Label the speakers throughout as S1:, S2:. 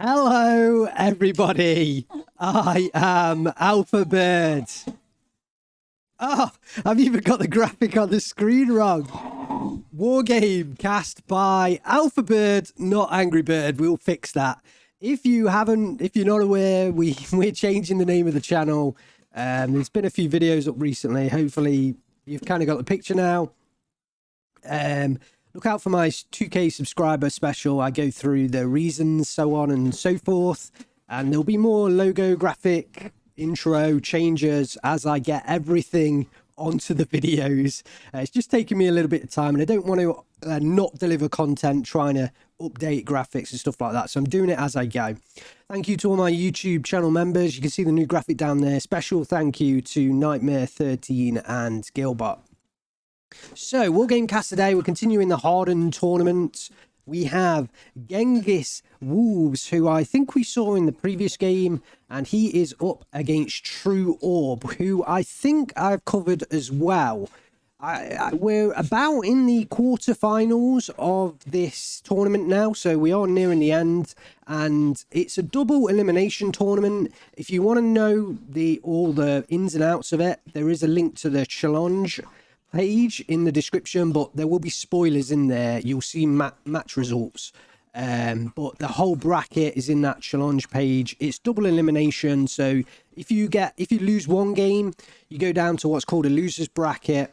S1: Hello, everybody. I am Alpha Bird. Oh, I've even got the graphic on the screen wrong. Wargame cast by Alpha Bird, not Angry Bird. We'll fix that. If you're not aware, we're changing the name of the channel. There's been a few videos up recently. Hopefully, you've kind of got the picture now. Look out for my 2K subscriber special. I go through the reasons, so on and so forth. And there'll be more logo, graphic, intro changes as I get everything onto the videos. It's just taking me a little bit of time, and I don't want to not deliver content trying to update graphics and stuff like that. So I'm doing it as I go. Thank you to all my YouTube channel members. You can see the new graphic down there. Special thank you to Nightmare13 and Gilbot. So, Wargame cast today, we're continuing the Hardened tournament. We have Genghiswolves, who I think we saw in the previous game, and he is up against True Orb, who I think I've covered as well. We're about in the quarterfinals of this tournament now, so we are nearing the end, and it's a double elimination tournament. If you want to know all the ins and outs of it, there is a link to the challenge page in the description, but there will be spoilers in there. You'll see match results, but the whole bracket is in that challenge page. It's double elimination, so if you lose one game, you go down to what's called a losers bracket,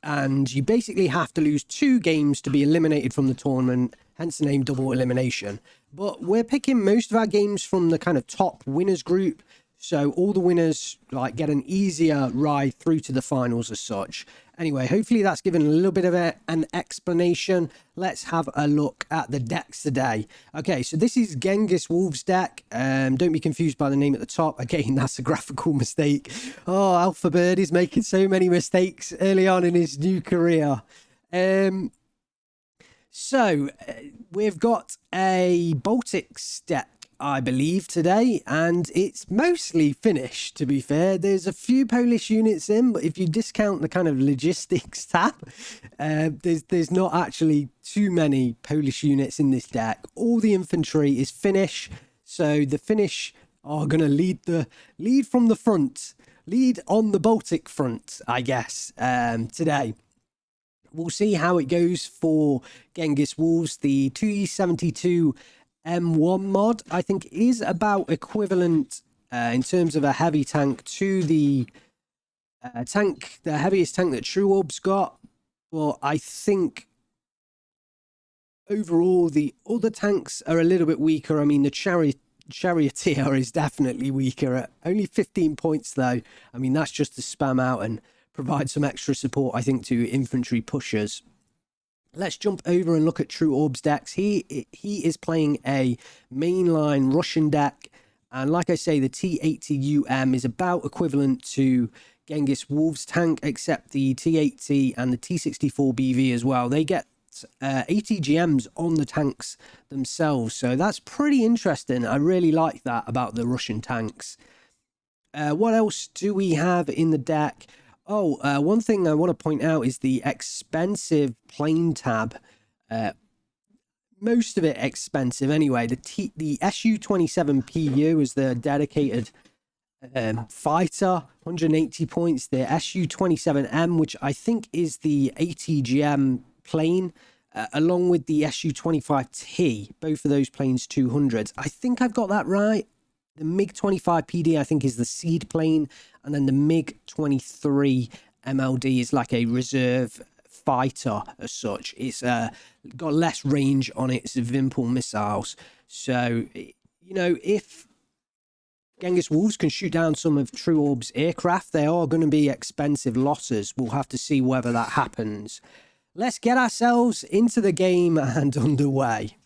S1: and you basically have to lose 2 games to be eliminated from the tournament, hence the name double elimination. But we're picking most of our games from the kind of top winners group, so all the winners get an easier ride through to the finals as such. Anyway, hopefully that's given a little bit of an explanation. Let's have a look at the decks today. Okay, so this is Genghiswolves deck. Don't be confused by the name at the top. Again, that's a graphical mistake. Oh, Alpha Bird is making so many mistakes early on in his new career. So we've got a Baltics deck, I believe, today, and it's mostly Finnish, to be fair. There's a few Polish units in, but if you discount the kind of logistics tab, there's not actually too many Polish units in this deck. All the infantry is Finnish, so the Finnish are going to lead from the front, lead on the Baltic front, I guess, today. We'll see how it goes for Genghiswolves. The 272 M1 mod, I think, is about equivalent in terms of a heavy tank to the heaviest tank that True Orb's got. But I think overall the other tanks are a little bit weaker. I mean, the Charioteer is definitely weaker at only 15 points, though. I mean, that's just to spam out and provide some extra support, I think, to infantry pushers. Let's jump over and look at True Orb's decks. He is playing a mainline Russian deck, and like I say, the T80UM is about equivalent to Genghiswolves tank, except the T80 and the T64BV as well. They get 80 GMs on the tanks themselves, so that's pretty interesting. I really like that about the Russian tanks. What else do we have in the deck? Oh, one thing I want to point out is the expensive plane tab. Most of it expensive anyway. The SU-27PU is the dedicated fighter, 180 points. The SU-27M, which I think is the ATGM plane, along with the SU-25T. Both of those planes 200s. I think I've got that right. The MiG-25PD, I think, is the seed plane, and then the MiG-23 MLD is like a reserve fighter as such. It's got less range on its Vimpel missiles. So, you know, if Genghiswolves can shoot down some of True Orb's aircraft, they are going to be expensive losses. We'll have to see whether that happens. Let's get ourselves into the game and underway.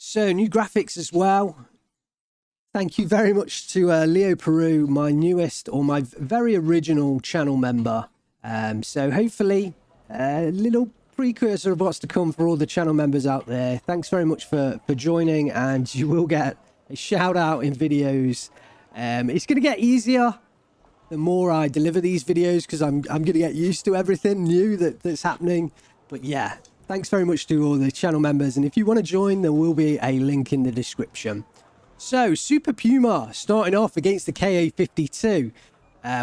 S1: So, new graphics as well. Thank you very much to Leo Peru, my newest or my very original channel member. So hopefully a little precursor of what's to come for all the channel members out there. Thanks very much for joining, and you will get a shout out in videos. It's going to get easier the more I deliver these videos, because I'm going to get used to everything new that's happening. But yeah, thanks very much to all the channel members. And if you want to join, there will be a link in the description. So, Super Puma starting off against the KA-52.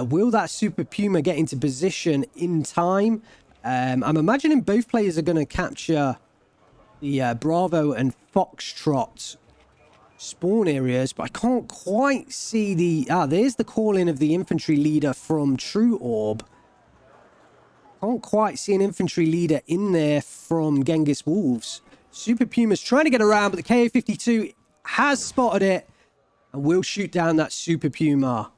S1: Will that Super Puma get into position in time? I'm imagining both players are going to capture the Bravo and Foxtrot spawn areas, but I can't quite see the... there's the call-in of the infantry leader from True Orb. Can't quite see an infantry leader in there from Genghiswolves. Super Puma's trying to get around, but the KA-52 has spotted it and will shoot down that Super Puma.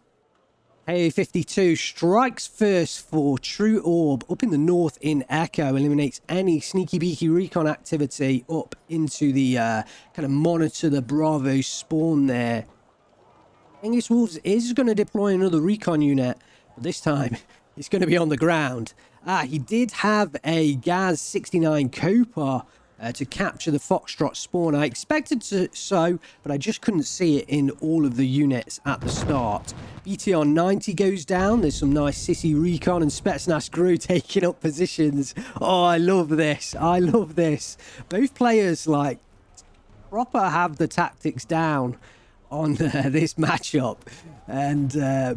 S1: KA-52 strikes first for True Orb up in the north in Echo, eliminates any sneaky beaky recon activity up into the kind of monitor the Bravo spawn there. Genghiswolves is going to deploy another recon unit, but this time it's going to be on the ground. He did have a Gaz 69 Copa to capture the Foxtrot spawn. I expected so, but I just couldn't see it in all of the units at the start. BTR 90 goes down. There's some nice Sissy Recon and Spetsnaz Gru taking up positions. Oh, I love this. I love this. Both players, like, proper have the tactics down on this matchup. And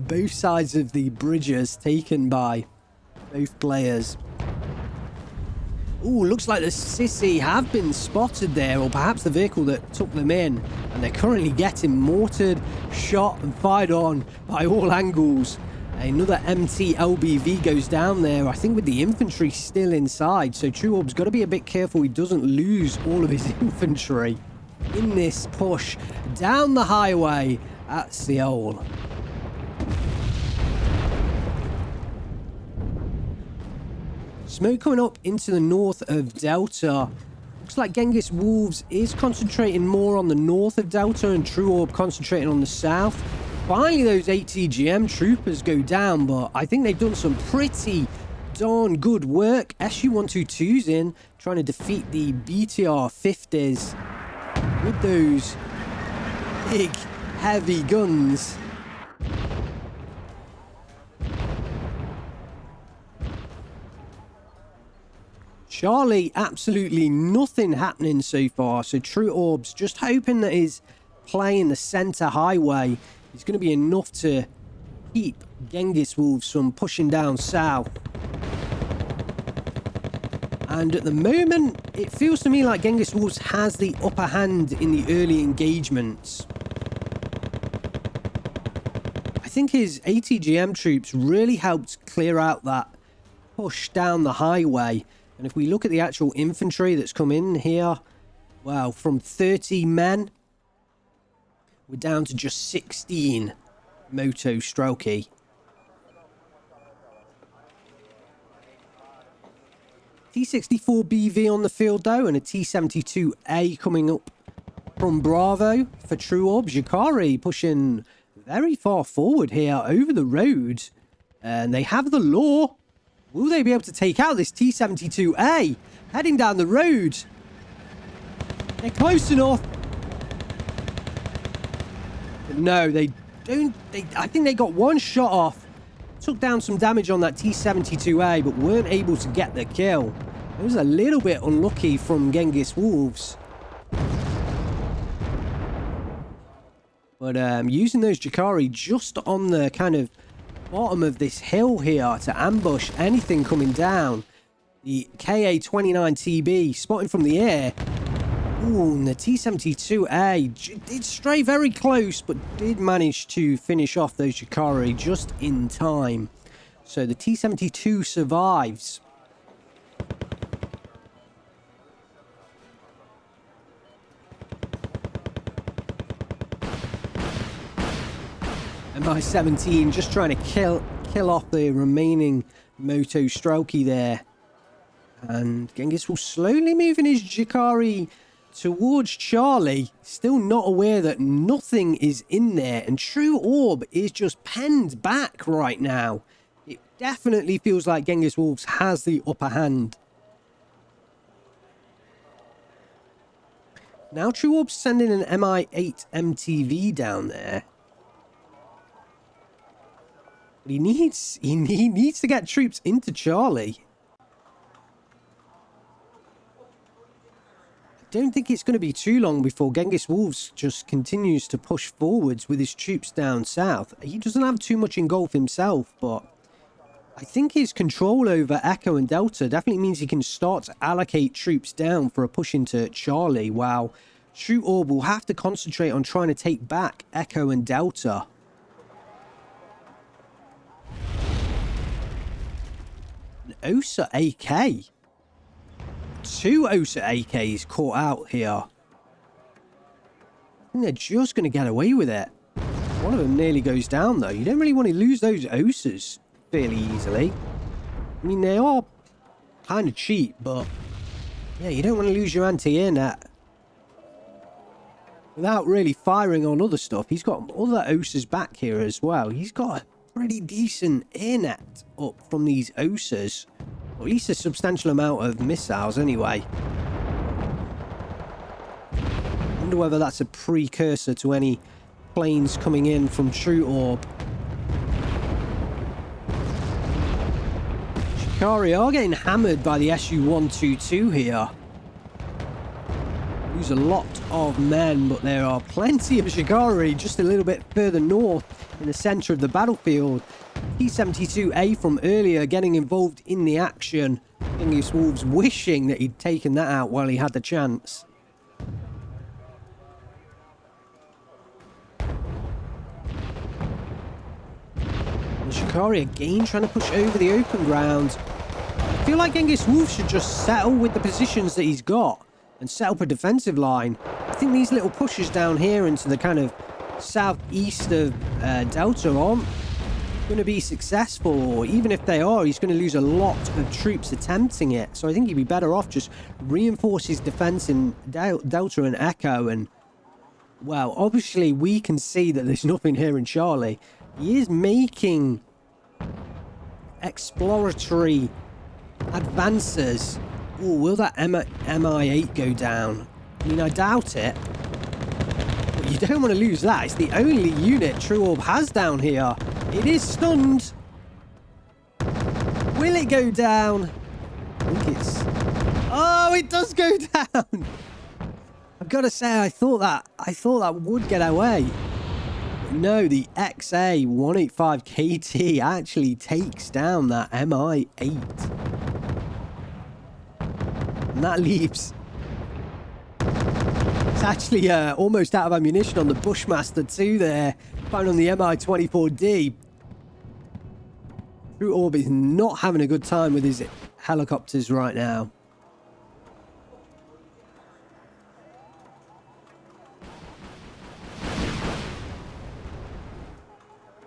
S1: both sides of the bridges taken by both players. Ooh, looks like the Sissy have been spotted there, or perhaps the vehicle that took them in. And they're currently getting mortared, shot and fired on by all angles. Another MT LBV goes down there, I think with the infantry still inside. So True Orb's got to be a bit careful he doesn't lose all of his infantry in this push down the highway at Seoul. Smoke coming up into the north of Delta. Looks like Genghiswolves is concentrating more on the north of Delta and True Orb concentrating on the south. Finally, those ATGM troopers go down, but I think they've done some pretty darn good work. SU-122's in, trying to defeat the BTR 50s with those big, heavy guns. Charlie, absolutely nothing happening so far. So True Orb's just hoping that his play in the center highway is going to be enough to keep Genghiswolves from pushing down south. And at the moment, it feels to me like Genghiswolves has the upper hand in the early engagements. I think his ATGM troops really helped clear out that push down the highway. And if we look at the actual infantry that's come in here, well, from 30 men, we're down to just 16 Moto Strelky. T-64BV on the field, though, and a T-72A coming up from Bravo for True Orb. Jakari pushing very far forward here over the road. And they have the law. Will they be able to take out this T-72A heading down the road? They're close enough. But no, they don't. I think they got one shot off. Took down some damage on that T-72A, but weren't able to get the kill. It was a little bit unlucky from Genghiswolves. But using those Jakari just on the kind of bottom of this hill here to ambush anything coming down. The KA-29TB spotting from the air. Ooh, and the T-72A did stray very close, but did manage to finish off those Jakari just in time. So the T-72 survives. MI-17 just trying to kill off the remaining Moto Strelky there. And Genghis will slowly moving his Jakari towards Charlie, still not aware that nothing is in there. And True Orb is just penned back right now. It definitely feels like Genghiswolves has the upper hand. Now True Orb's sending an MI-8 MTV down there. But He needs to get troops into Charlie. I don't think it's going to be too long before Genghiswolves just continues to push forwards with his troops down south. He doesn't have too much in Gulf himself, but I think his control over Echo and Delta definitely means he can start to allocate troops down for a push into Charlie, while True Orb will have to concentrate on trying to take back Echo and Delta. An OSA AK. 2 OSA AKs caught out here. I think they're just going to get away with it. One of them nearly goes down, though. You don't really want to lose those OSAs fairly easily. I mean, they are kind of cheap, but yeah, you don't want to lose your anti-air net without really firing on other stuff. He's got other OSAs back here as well. He's got a pretty decent air net up from these OSAs. Or at least a substantial amount of missiles anyway. I wonder whether that's a precursor to any planes coming in from True Orb. Shikari are getting hammered by the Su-122 here. Lose a lot of men, but there are plenty of Shikari just a little bit further north in the center of the battlefield. T-72A from earlier getting involved in the action. Genghiswolves wishing that he'd taken that out while he had the chance. And Shikari again trying to push over the open ground. I feel like Genghiswolves should just settle with the positions that he's got and set up a defensive line. I think these little pushes down here into the kind of southeast of Delta aren't going to be successful, or even if they are, he's going to lose a lot of troops attempting it. So I think he'd be better off just reinforce his defense in Delta and Echo. And well, obviously we can see that there's nothing here in Charlie. He is making exploratory advances. Oh, will that MI8 go down? I mean, I doubt it. But you don't want to lose that. It's the only unit True Orb has down here. It is stunned. Will it go down? I think it's... Oh, it does go down. I've got to say, I thought that would get away. But no, the XA-185KT actually takes down that MI8. And that leaves... It's actually almost out of ammunition on the Bushmaster 2 there. Found on the Mi-24D. True Orb is not having a good time with his helicopters right now.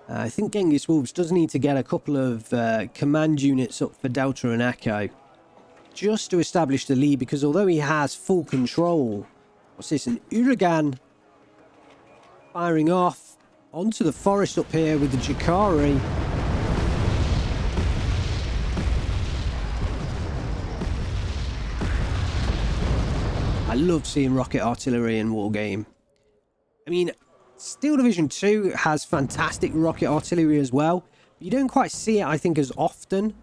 S1: I think Genghiswolves does need to get a couple of command units up for Delta and Echo. Just to establish the lead, because although he has full control... What's this? An Uragan firing off onto the forest up here with the Jakari. I love seeing rocket artillery in Wargame. I mean, Steel Division 2 has fantastic rocket artillery as well. But you don't quite see it, I think, as often.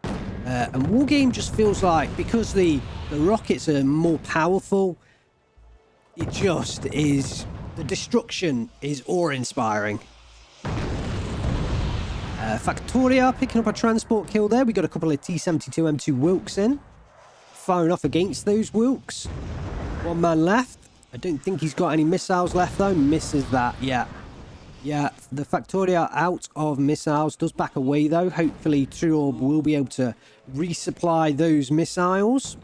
S1: And Wargame just feels like, because the rockets are more powerful, it just is... The destruction is awe-inspiring. Factoria picking up a transport kill there. We got a couple of T-72M2 Wilks in. Firing off against those Wilks. One man left. I don't think he's got any missiles left though. Misses that. Yeah. Yeah, the Factoria out of missiles. Does back away though. Hopefully True Orb will be able to resupply those missiles.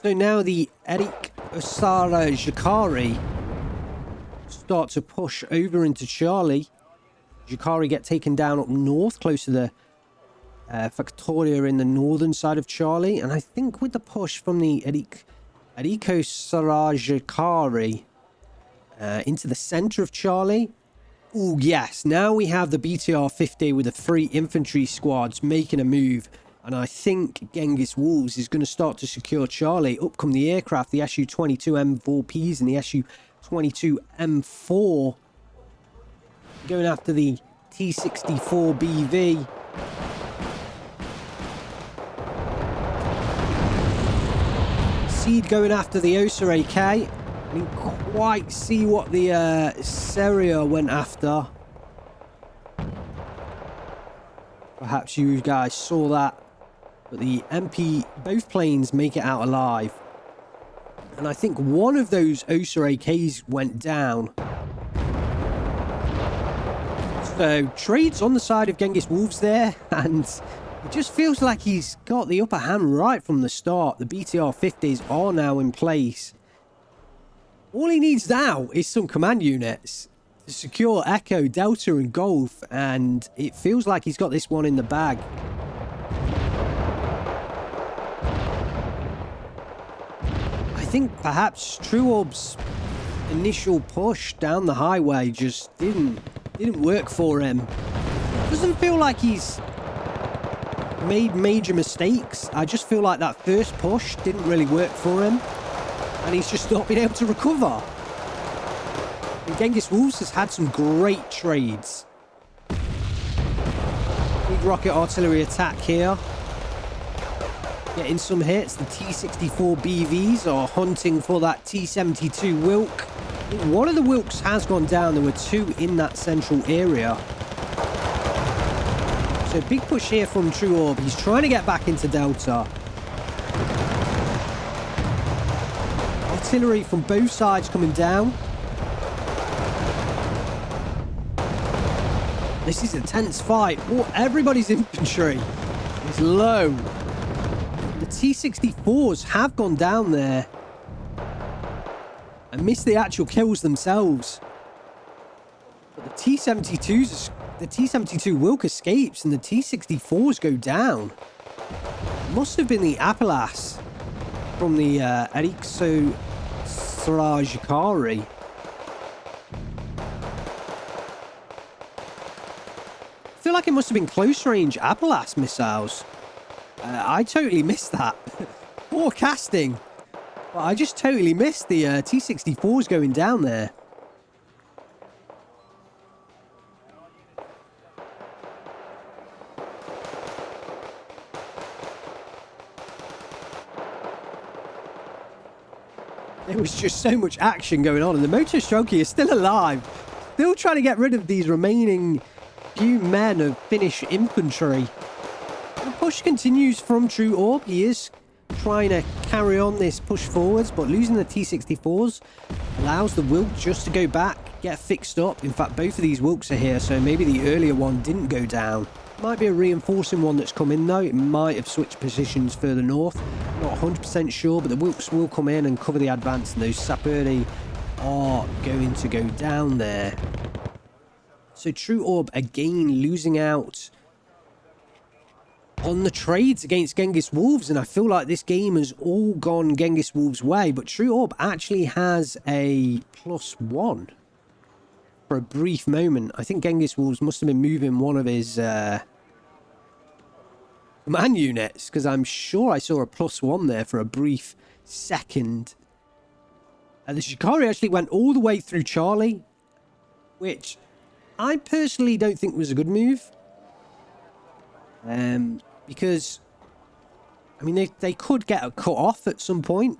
S1: So now the Eric Osara Jakari start to push over into Charlie. Jakari get taken down up north, close to the Factoria in the northern side of Charlie. And I think with the push from the Eriko Sarajakari into the center of Charlie. Oh, yes. Now we have the BTR-50 with the 3 infantry squads making a move And I think Genghiswolves is going to start to secure Charlie. Up come the aircraft, the Su-22 M4Ps and the Su-22 M4. Going after the T-64 BV. Seed going after the Osa AK. I didn't quite see what the Seria went after. Perhaps you guys saw that. But the MP, both planes make it out alive. And I think one of those Osa AKs went down. So, trades on the side of Genghiswolves there. And it just feels like he's got the upper hand right from the start. The BTR-50s are now in place. All he needs now is some command units to secure Echo, Delta and Golf. And it feels like he's got this one in the bag. I think perhaps True Orb's initial push down the highway just didn't work for him. Doesn't feel like he's made major mistakes. I just feel like that first push didn't really work for him, and he's just not been able to recover. And Genghiswolves has had some great trades. Big rocket artillery attack here. Getting some hits. The T-64 BVs are hunting for that T-72 Wilk. One of the Wilks has gone down. There were two in that central area. So big push here from True Orb. He's trying to get back into Delta. Artillery from both sides coming down. This is a tense fight. Oh, everybody's infantry is low. The T-64s have gone down there and missed the actual kills themselves. But the T-72s, the T-72 Wilk escapes and the T-64s go down. Must have been the Appalachian from the Erikso Srajkari. I feel like it must have been close-range Appalachian missiles. I totally missed that. Poor casting. But I just totally missed the T-64s going down there. There was just so much action going on, and the Motor Strelky is still alive. Still trying to get rid of these remaining few men of Finnish infantry. The push continues from True Orb. He is trying to carry on this push forwards, but losing the T-64s allows the Wilk just to go back, get fixed up. In fact, both of these Wilks are here, so maybe the earlier one didn't go down. Might be a reinforcing one that's come in, though. It might have switched positions further north. Not 100% sure, but the Wilks will come in and cover the advance, and those Sapperdi are going to go down there. So True Orb again losing out on the trades against Genghiswolves, and I feel like this game has all gone Genghiswolves' way, but True Orb actually has a +1 for a brief moment. I think Genghiswolves must have been moving one of his command units, because I'm sure I saw a +1 there for a brief second. The Shikari actually went all the way through Charlie, which I personally don't think was a good move. Because, I mean, they could get a cut off at some point.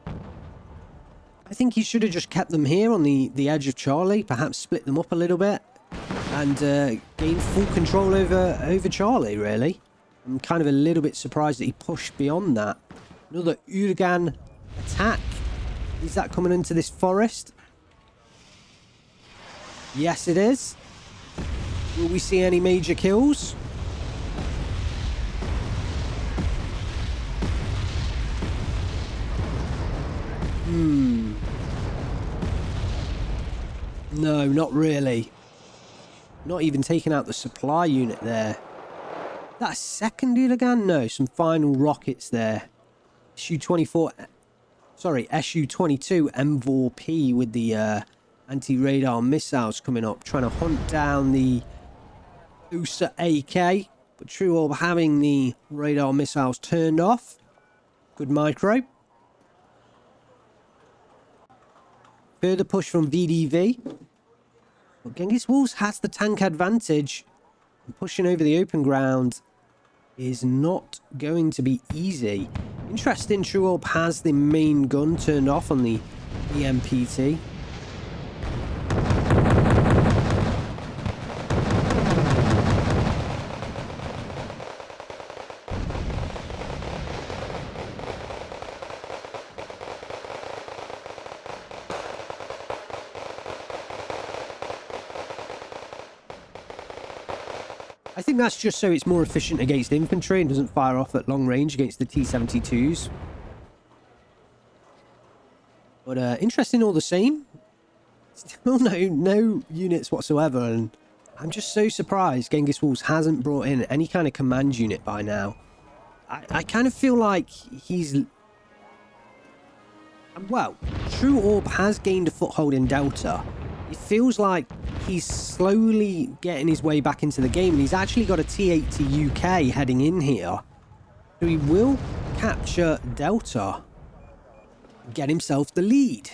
S1: I think he should have just kept them here on the edge of Charlie, perhaps split them up a little bit, and gain full control over Charlie, really. I'm kind of a little bit surprised that he pushed beyond that. Another Uragan attack. Is that coming into this forest? Yes, it is. Will we see any major kills? No, not really. Not even taking out the supply unit there. That a second Uragan? No, some final rockets there. Su-24... Sorry, Su-22 M4P with the anti-radar missiles coming up. Trying to hunt down the USA AK. But True Orb having the radar missiles turned off. Good micro. Further push from VDV. But Genghiswolves has the tank advantage. And pushing over the open ground is not going to be easy. Interesting, True Orb has the main gun turned off on the EMPT. I think that's just so it's more efficient against infantry and doesn't fire off at long range against the T-72s. But interesting all the same. Still no units whatsoever, and I'm just so surprised Genghiswolves hasn't brought in any kind of command unit by now. I kind of feel like he's... Well, True Orb has gained a foothold in Delta. It feels like he's slowly getting his way back into the game, and he's actually got a T-80 UK heading in here. So he will capture Delta and get himself the lead.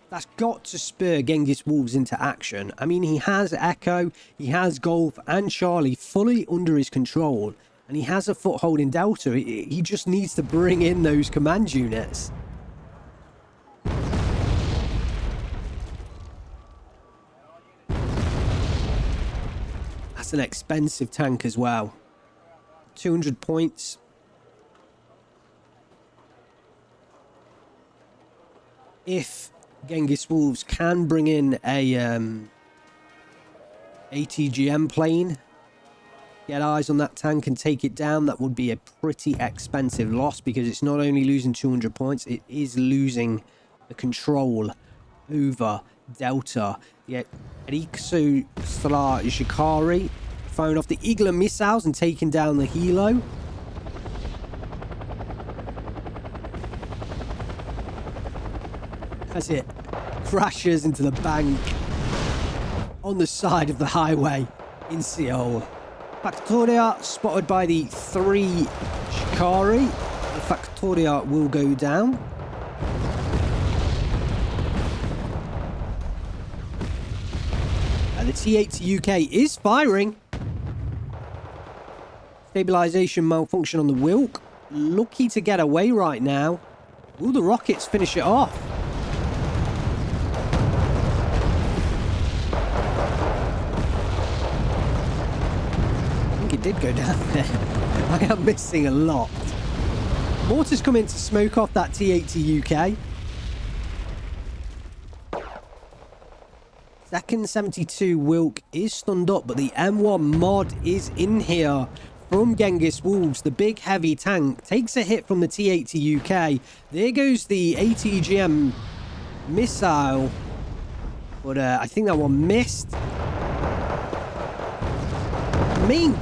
S1: That's got to spur Genghiswolves into action. I mean, he has Echo, he has Golf and Charlie fully under his control, and he has a foothold in Delta. He just needs to bring in those command units. That's an expensive tank as well. 200 points. If Genghiswolves can bring in a ATGM plane, get eyes on that tank and take it down, that would be a pretty expensive loss, because it's not only losing 200 points, it is losing the control over Delta. Yeah, Riksu Salar Shikari firing off the Igla missiles and taking down the Hilo. As it crashes into the bank on the side of the highway in Seoul. Factoria spotted by the 3 Shikari. The Factoria will go down. And the T-80 UK is firing. Stabilization malfunction on the Wilk. Lucky to get away right now. Will the rockets finish it off? I think it did go down there. I am missing a lot. Mortars come in to smoke off that T-80 UK. Second 72 Wilk is stunned up, but the M1 mod is in here from Genghiswolves. The big heavy tank takes a hit from the T-80 UK. There goes the ATGM missile, but I think that one missed. Main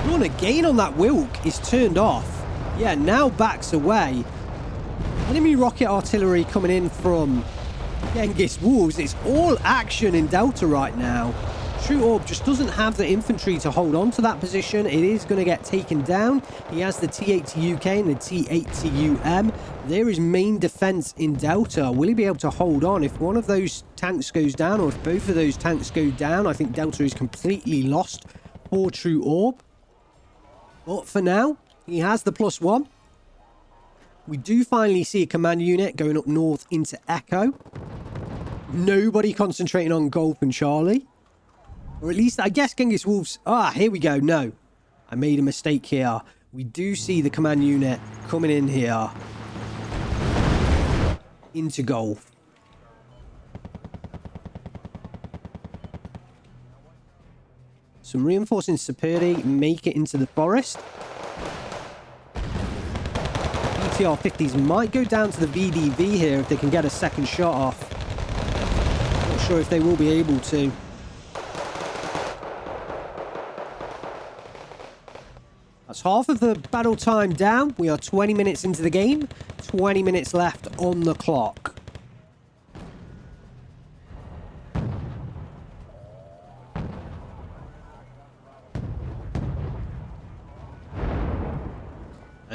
S1: run again on that Wilk is turned off. Yeah, now backs away. Enemy rocket artillery coming in from Genghiswolves. It's all action in Delta right now. True Orb just doesn't have the infantry to hold on to that position. It is going to get taken down. He has the T-80 UK and the T-80 UM. There is main defense in Delta. Will he be able to hold on? If one of those tanks goes down, or if both of those tanks go down, I think Delta is completely lost for True Orb. But for now, he has the +1. We do finally see a command unit going up north into Echo. Nobody concentrating on Golf and Charlie. Or at least, I guess Genghiswolves... Ah, here we go. No. I made a mistake here. We do see the command unit coming in here. Into Golf. Some reinforcing Sapirdi make it into the forest. BTR-50s might go down to the VDV here if they can get a second shot off. Not sure if they will be able to. That's half of the battle time down. We are 20 minutes into the game. 20 minutes left on the clock.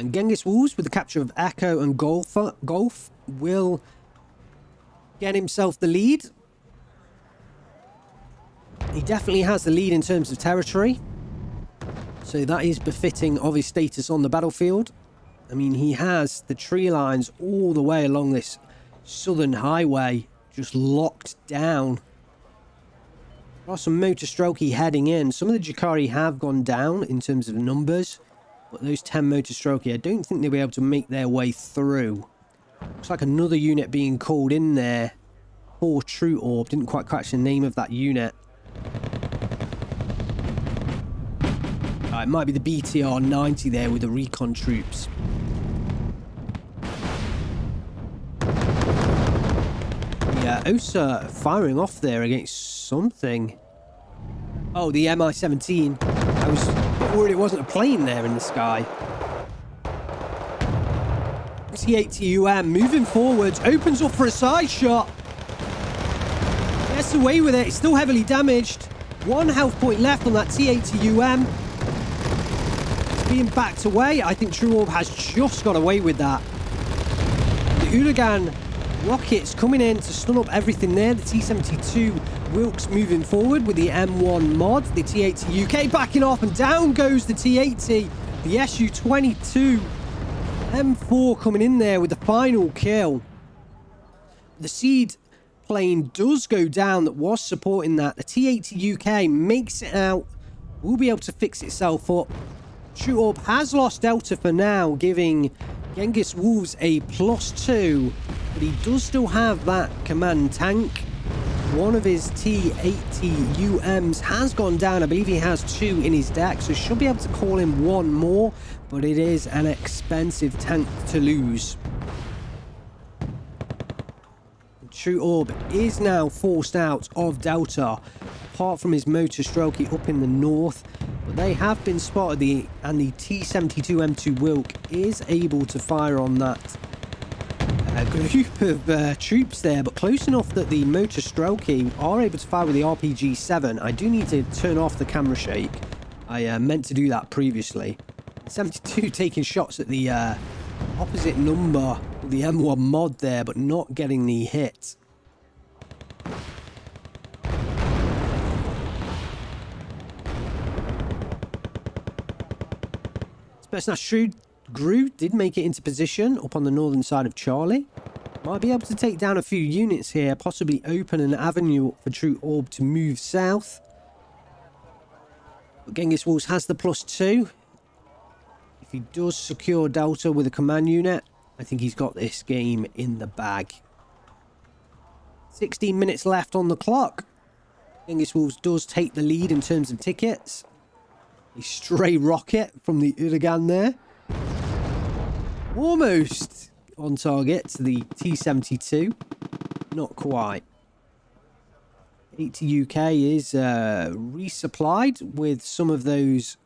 S1: And Genghiswolves, with the capture of Echo and Golf, will get himself the lead. He definitely has the lead in terms of territory. So that is befitting of his status on the battlefield. I mean, he has the tree lines all the way along this southern highway just locked down. There are some motor strokey heading in. Some of the Jakari have gone down in terms of numbers. But those 10 motor strokey, I don't think they'll be able to make their way through. Looks like another unit being called in there for True Orb. Didn't quite catch the name of that unit. It might be the BTR 90 there with the recon troops. Yeah, OSA firing off there against something. Oh, the Mi-17. I was worried it wasn't a plane there in the sky. T-80UM moving forwards, opens up for a side shot. Gets away with it, it's still heavily damaged. 1 health point left on that T-80UM. It's being backed away. I think True Orb has just got away with that. The Uragan rockets coming in to stun up everything there. The T-72 Wilkes moving forward with the M1 mod. The T-80 UK backing off, and down goes the T-80. The Su-22 M4 coming in there with the final kill. The Seed plane does go down that was supporting that. The T-80 UK makes it out. Will be able to fix itself up. True Orb has lost Delta for now, giving Genghiswolves a +2. But he does still have that command tank. One of his T-80UMs has gone down. I believe he has 2 in his deck, so should be able to call him 1 more. But it is an expensive tank to lose. True Orb is now forced out of Delta, apart from his motor strokey up in the north. But they have been spotted, and the T-72M2 Wilk is able to fire on that group of troops there, but close enough that the motor strokey are able to fire with the RPG-7. I do need to turn off the camera shake. I meant to do that previously. 72 taking shots at the opposite number with the M1 mod there, but not getting the hit. Spetsnaz Shrewd Gru did make it into position up on the northern side of Charlie. Might be able to take down a few units here, possibly open an avenue for True Orb to move south. But Genghiswolves has the +2. If he does secure Delta with a command unit, I think he's got this game in the bag. 16 minutes left on the clock. Genghiswolves does take the lead in terms of tickets. A stray rocket from the Uragan there. Almost on target to the T-72. Not quite. 80 UK is resupplied with some of those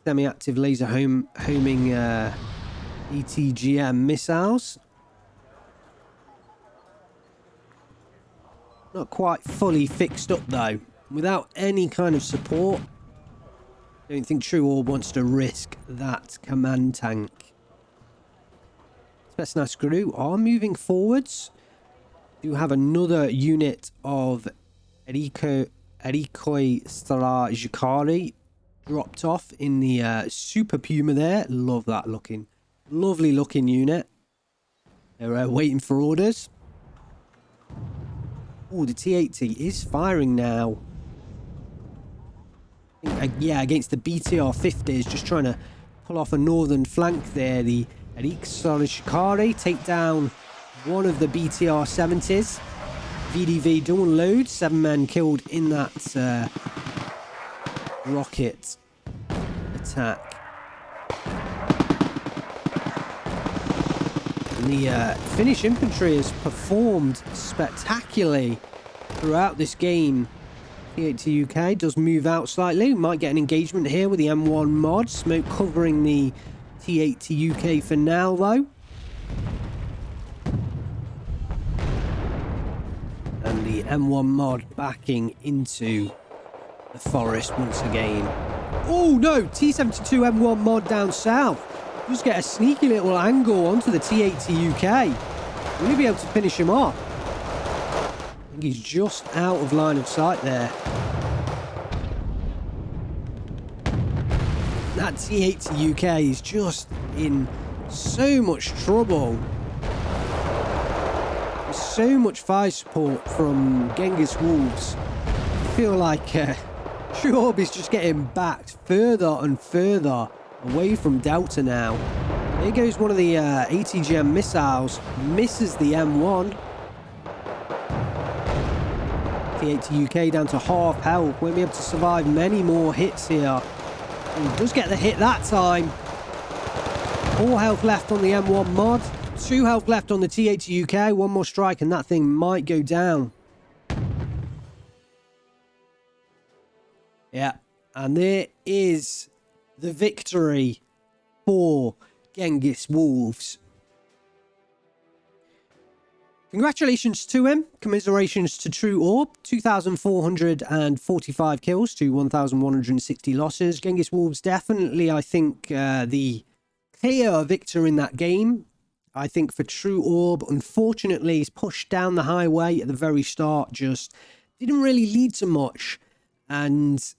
S1: semi-active laser homing ETGM missiles. Not quite fully fixed up though. Without any kind of support, I don't think True Orb wants to risk that command tank. Spetsnaz Gru are moving forwards. Do have another unit of Erikoi Strajakari dropped off in the Super Puma there. Love that looking. Lovely looking unit. They're waiting for orders. Oh, the T-80 is firing now. Yeah, against the BTR-50s, just trying to pull off a northern flank there. The Erikoi take down one of the BTR-70s. VDV double load, 7 men killed in that rocket attack. And the Finnish infantry has performed spectacularly throughout this game. T-80 UK does move out slightly. Might get an engagement here with the M1 mod. Smoke covering the T-80 UK for now, though. And the M1 mod backing into the forest once again. Oh, no! T-72 M1 mod down south. Just get a sneaky little angle onto the T80 UK. Will he be able to finish him off? I think he's just out of line of sight there. That T80 UK is just in so much trouble. There's so much fire support from Genghiswolves. I feel like True Orb is just getting backed further and further away from Delta now. Here goes one of the ATGM missiles. Misses the M1. T80 UK down to half health. Won't be able to survive many more hits here. He does get the hit that time. 4 health left on the M1 mod. 2 health left on the T80 UK. One more strike and that thing might go down. Yeah. And there is the victory for Genghiswolves. Congratulations to him. Commiserations to True Orb. 2,445 kills to 1,160 losses. Genghiswolves definitely, I think, the clear victor in that game. I think for True Orb, unfortunately, he's pushed down the highway at the very start. Just didn't really lead to much. And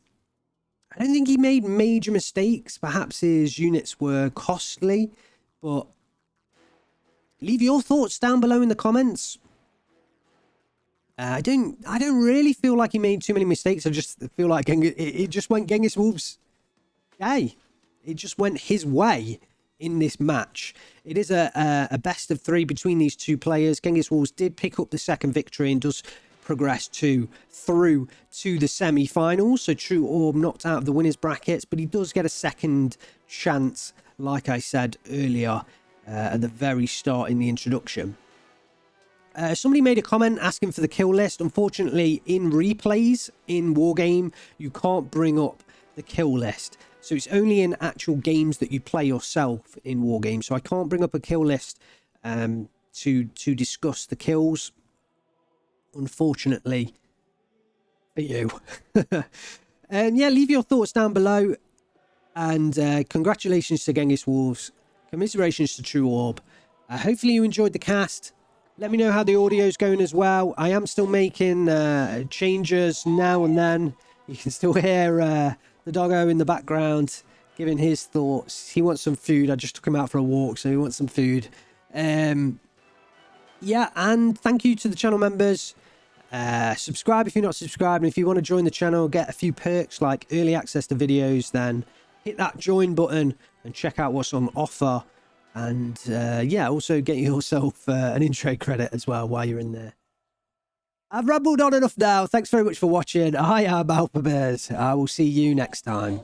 S1: I don't think he made major mistakes. Perhaps his units were costly, but leave your thoughts down below in the comments. I don't really feel like he made too many mistakes. I just feel like it just went Genghiswolves' way. It just went his way in this match. It is a best of 3 between these two players. Genghiswolves did pick up the second victory and does progress through to the semi-finals. So True Orb knocked out of the winners brackets, but he does get a second chance, like I said earlier, at the very start in the introduction. Somebody made a comment asking for the kill list. Unfortunately, in replays in Wargame, you can't bring up the kill list. So it's only in actual games that you play yourself in Wargame. So I can't bring up a kill list to discuss the kills, unfortunately for you. And yeah, leave your thoughts down below. And congratulations to Genghiswolves. Commiserations to True Orb. Hopefully you enjoyed the cast. Let me know how the audio's going as well. I am still making changes now and then. You can still hear the doggo in the background giving his thoughts. He wants some food. I just took him out for a walk, so he wants some food. Yeah, and thank you to the channel members. Subscribe if you're not subscribed. And if you want to join the channel, get a few perks like early access to videos, then hit that join button and check out what's on offer. And yeah, also get yourself an intro credit as well while you're in there. I've rambled on enough now. Thanks very much for watching. I am Alpha Bears. I will see you next time.